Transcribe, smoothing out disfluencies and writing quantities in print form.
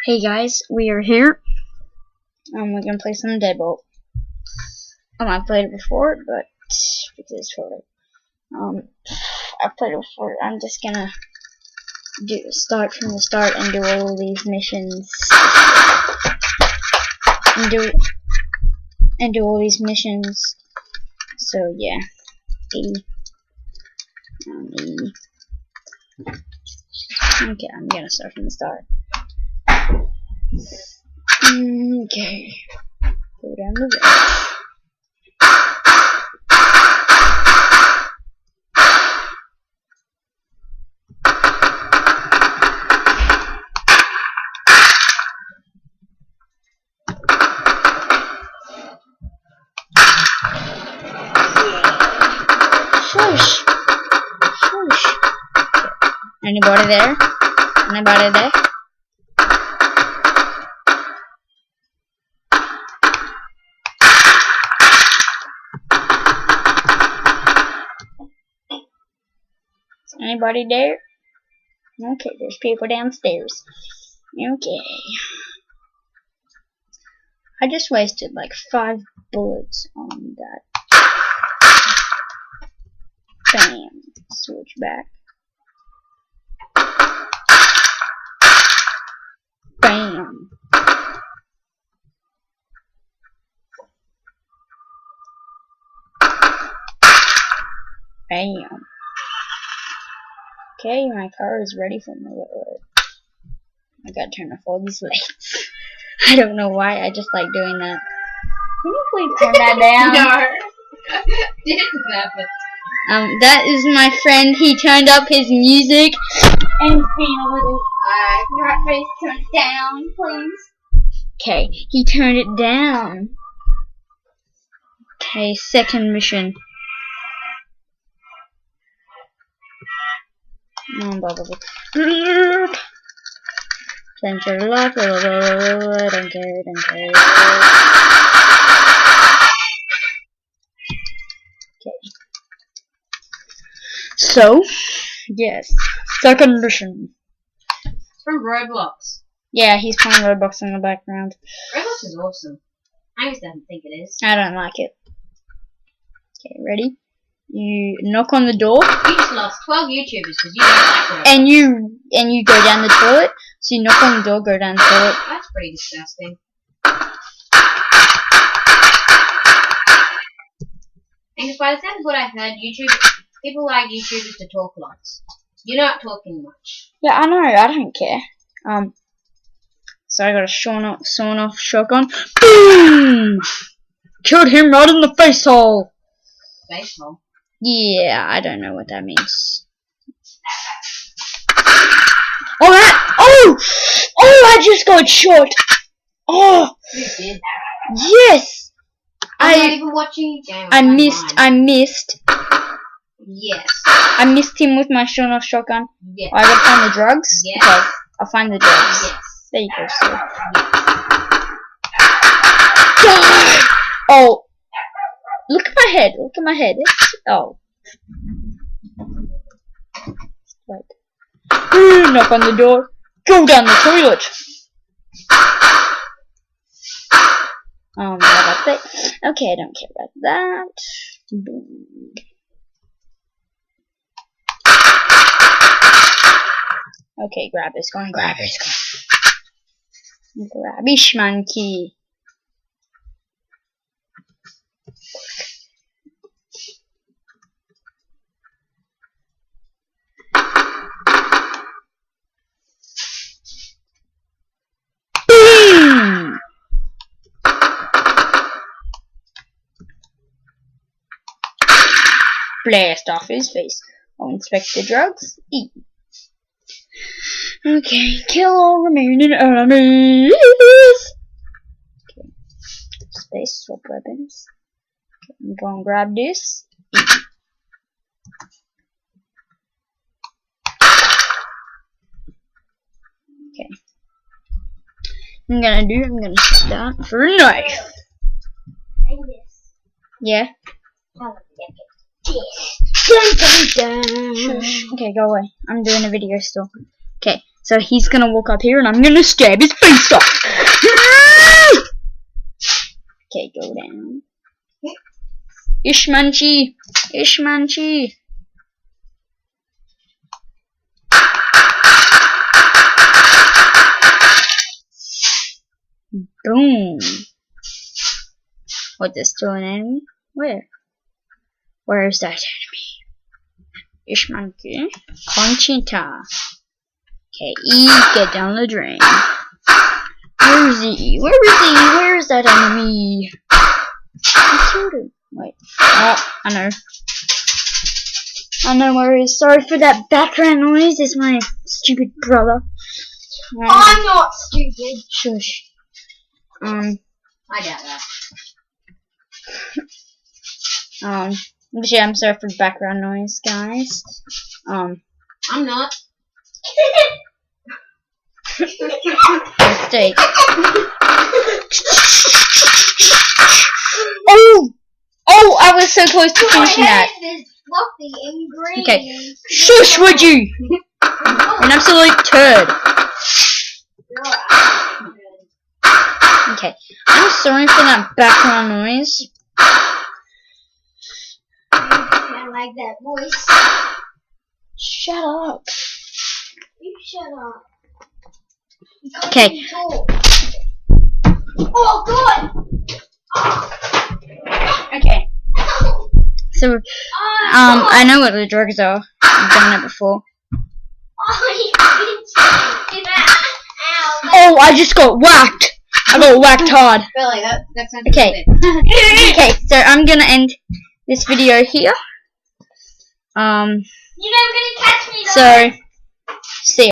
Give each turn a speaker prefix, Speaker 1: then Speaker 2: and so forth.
Speaker 1: Hey guys, we are here. We're gonna play some deadbolt. I've played it before, but because I've played it before, I'm just gonna start from the start and do all these missions and do all these missions. So yeah, Okay, I'm gonna start from the start. Okay, go down the road. Shush! Shush! Anybody there? Anybody there? Anybody there? Okay, there's people downstairs. Okay. I just wasted like 5 bullets on that. Bam. Switch back. Bam. Bam. Okay, my car is ready for me. I gotta turn off all these lights. I don't know why, I just like doing that. Can you please turn that down?
Speaker 2: No. Didn't happen.
Speaker 1: That is my friend. He turned up his music and he's being a little face, turn it down, please. Okay, he turned it down. Okay, second mission. Blah, blah, blah. Censor lock. Don't care. Okay. So, yes, second mission.
Speaker 2: It's from Roblox.
Speaker 1: Yeah, he's playing Roblox in the background.
Speaker 2: Roblox is awesome. I just don't think it is.
Speaker 1: I don't like it. Okay, ready? You knock on the door.
Speaker 2: You just lost 12 YouTubers because you don't like Roblox.
Speaker 1: And you go down the toilet. So you knock on the door, go down the toilet.
Speaker 2: That's pretty disgusting. And by the sound of what I've heard, people like YouTubers to talk lots. You're not talking much.
Speaker 1: Yeah, I know. I don't care. So I got a sawn off shotgun. Boom! Killed him right in the face hole.
Speaker 2: Face hole?
Speaker 1: Yeah, I don't know what that means. Oh, I just got shot. Oh,
Speaker 2: You did.
Speaker 1: Yes.
Speaker 2: I'm not even watching your game.
Speaker 1: I missed.
Speaker 2: Yes.
Speaker 1: I missed him with my sawn off shotgun.
Speaker 2: Yes.
Speaker 1: I gotta find the drugs.
Speaker 2: Yes.
Speaker 1: Okay, I'll find the drugs.
Speaker 2: Yes.
Speaker 1: There you go, sir.
Speaker 2: Yes.
Speaker 1: Oh, look at my head. Look at my head. Oh. Right. Knock on the door. Go down the toilet. How about that? Okay, I don't care about that. Boom. Okay, grab this one. Grabish monkey. Boom! Blast off his face. I'll inspect the drugs. Eat. Okay, kill all remaining enemies. Okay, space, swap weapons. Okay, I'm going to grab this. Okay. I'm gonna start for a knife. Yeah. Shush. Okay, go away. I'm doing a video still. Okay, So he's gonna walk up here and I'm gonna stab his face off. Okay, go down. Ishmanchi! Ishmanchi! Boom! What, there's still an enemy? Where? Where is that enemy? Ishmanchi. Conchita. Okay, E, get down the drain. Where is he? Where is he? Where is that enemy? I killed him. Wait. Oh, I know. I know where he is. Sorry for that background noise. It's my stupid brother.
Speaker 2: I'm not stupid.
Speaker 1: Shush.
Speaker 2: I doubt that.
Speaker 1: Yeah, I'm sorry for the background noise, guys.
Speaker 2: I'm not.
Speaker 1: Mistake. Oh, I was so close to finishing that.
Speaker 2: Fluffy and green.
Speaker 1: Okay, shush, would you? An absolute turd. Okay, I'm sorry for that background noise.
Speaker 2: I like that voice.
Speaker 1: Shut up.
Speaker 2: You shut up.
Speaker 1: Okay.
Speaker 2: Oh God!
Speaker 1: Okay. So, I know what the drugs are. I've done it before. Oh, I just got whacked. I got whacked hard.
Speaker 2: Really, that's not
Speaker 1: Okay. Okay, so I'm gonna end this video here.
Speaker 2: You're never gonna catch me though.
Speaker 1: So, see ya.